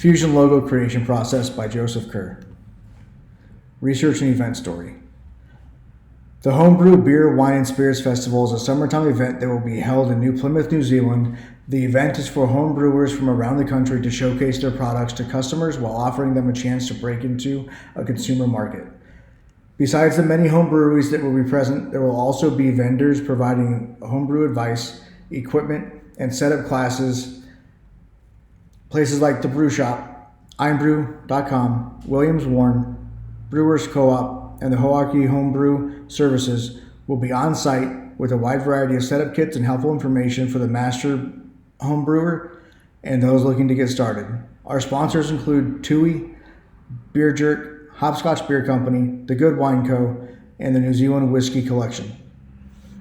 Fusion logo creation process by Joseph Kerr. Research and event story. The Homebrew Beer, Wine, and Spirits Festival is a summertime event that will be held in New Plymouth, New Zealand. The event is for home brewers from around the country to showcase their products to customers while offering them a chance to break into a consumer market. Besides the many home breweries that will be present, there will also be vendors providing homebrew advice, equipment, and setup classes. Places like The Brew Shop, Einbrew.com, Williams Warren, Brewers Co-op, and the Hawaii Homebrew Services will be on site with a wide variety of setup kits and helpful information for the master home brewer and those looking to get started. Our sponsors include Tui, Beer Jerk, Hopscotch Beer Company, The Good Wine Co., and the New Zealand Whiskey Collection.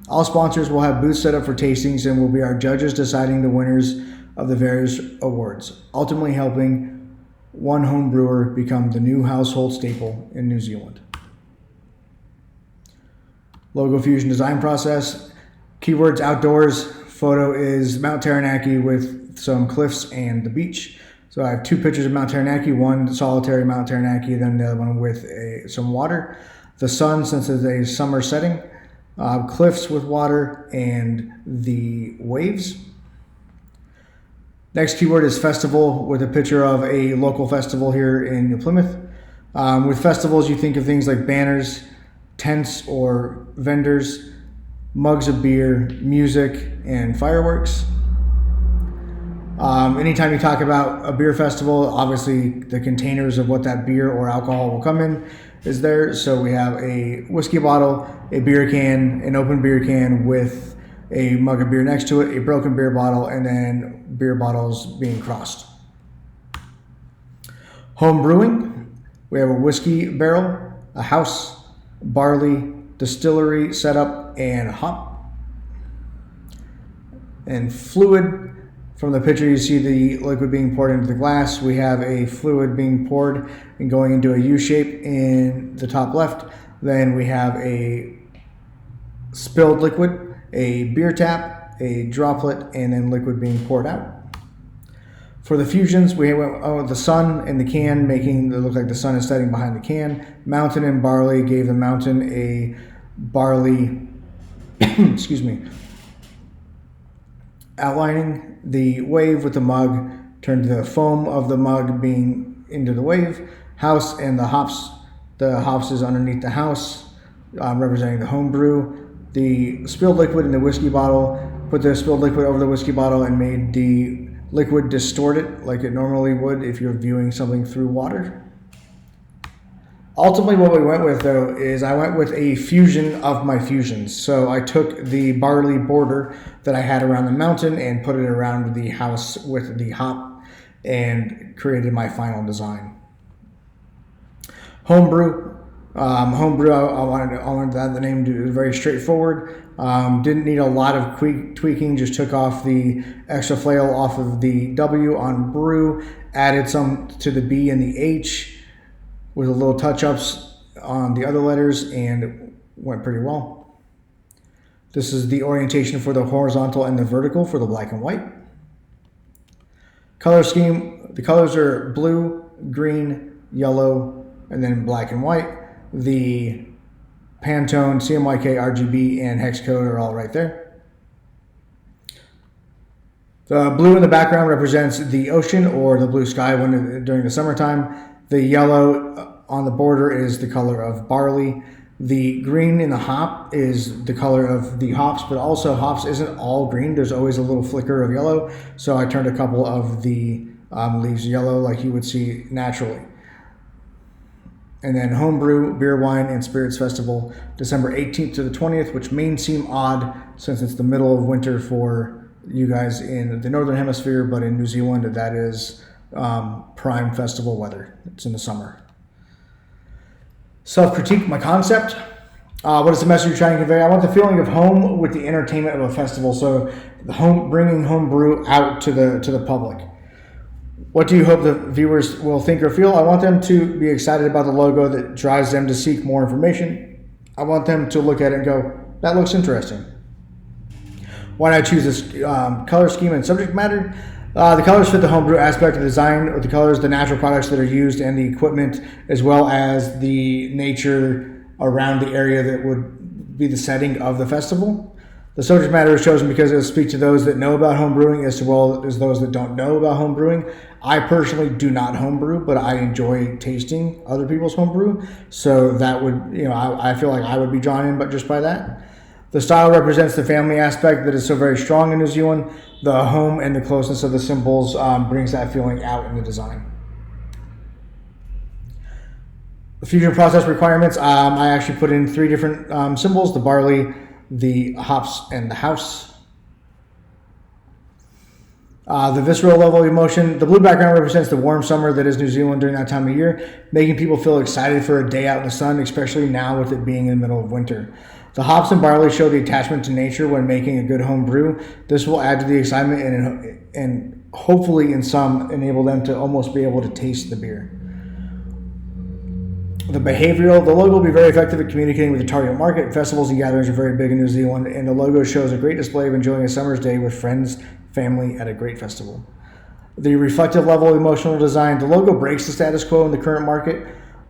All sponsors will have booths set up for tastings and will be our judges deciding the winners of the various awards, ultimately helping one home brewer become the new household staple in New Zealand. Logo fusion design process. Keywords outdoors. Photo is Mount Taranaki with some cliffs and the beach. So I have two pictures of Mount Taranaki, one solitary Mount Taranaki, then the other one with some water. The sun, since it's a summer setting. Cliffs with water and the waves. Next keyword is festival, with a picture of a local festival here in New Plymouth. With festivals, you think of things like banners, tents or vendors, mugs of beer, music, and fireworks. Anytime you talk about a beer festival, obviously the containers of what that beer or alcohol will come in is there. So we have a whiskey bottle, a beer can, an open beer can with a mug of beer next to it, a broken beer bottle, and then beer bottles being crossed. Home brewing, we have a whiskey barrel, a house, barley, distillery setup, and hop. And fluid, from the picture you see the liquid being poured into the glass. We have a fluid being poured and going into a U shape in the top left. Then we have a spilled liquid, a beer tap, a droplet, and then liquid being poured out. For the fusions, we went with the sun and the can, making it look like the sun is setting behind the can. Mountain and barley gave the mountain a barley, excuse me, outlining. The wave with the mug turned the foam of the mug being into the wave. House and the hops is underneath the house, representing the home brew. The spilled liquid in the whiskey bottle, put the spilled liquid over the whiskey bottle and made the liquid distort it like it normally would if you're viewing something through water. Ultimately, what we went with, though, is I went with a fusion of my fusions. So I took the barley border that I had around the mountain and put it around the house with the hop and created my final design. Homebrew. I wanted to add the name to it. Very straightforward. Didn't need a lot of tweaking. Just took off the extra flail off of the W on brew, added some to the B and the H with a little touch-ups on the other letters, and it went pretty well. This is the orientation for the horizontal and the vertical for the black and white. Color scheme, the colors are blue, green, yellow, and then black and white. The Pantone, CMYK, RGB, and hex code are all right there. The blue in the background represents the ocean or the blue sky during the summertime. The yellow on the border is the color of barley. The green in the hop is the color of the hops, but also hops isn't all green. There's always a little flicker of yellow. So I turned a couple of the leaves yellow like you would see naturally. And then Homebrew, Beer, Wine, and Spirits Festival, December 18th to the 20th, which may seem odd since it's the middle of winter for you guys in the Northern Hemisphere, but in New Zealand, that is prime festival weather. It's in the summer. Self-critique, my concept. What is the message you're trying to convey? I want the feeling of home with the entertainment of a festival. So bringing home brew out to the public. What do you hope the viewers will think or feel? I want them to be excited about the logo that drives them to seek more information. I want them to look at it and go, that looks interesting. Why did I choose this color scheme and subject matter? The colors fit the homebrew aspect of the design, or the colors, the natural products that are used, and the equipment, as well as the nature around the area that would be the setting of the festival. The subject matter is chosen because it will speak to those that know about homebrewing as well as those that don't know about homebrewing. I personally do not homebrew, but I enjoy tasting other people's homebrew. So that would, I feel like I would be drawn in, but just by that. The style represents the family aspect that is so very strong in New Zealand. The home and the closeness of the symbols brings that feeling out in the design. The fusion process requirements, I actually put in 3 different symbols: the barley, the hops, and the house. The visceral level of emotion. The blue background represents the warm summer that is New Zealand during that time of year, making people feel excited for a day out in the sun, especially now with it being in the middle of winter. The hops and barley show the attachment to nature when making a good home brew. This will add to the excitement and hopefully in some enable them to almost be able to taste the beer. The behavioral, the logo will be very effective at communicating with the target market. Festivals and gatherings are very big in New Zealand, and the logo shows a great display of enjoying a summer's day with friends, family at a great festival. The reflective level of emotional design, the logo breaks the status quo in the current market.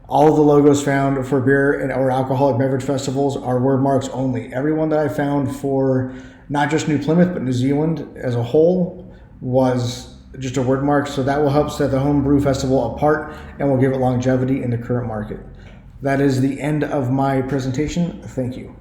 All of the logos found for beer and or alcoholic beverage festivals are word marks only. Everyone that I found for not just New Plymouth, but New Zealand as a whole was just a word mark. So that will help set the Home Brew Festival apart and will give it longevity in the current market. That is the end of my presentation. Thank you.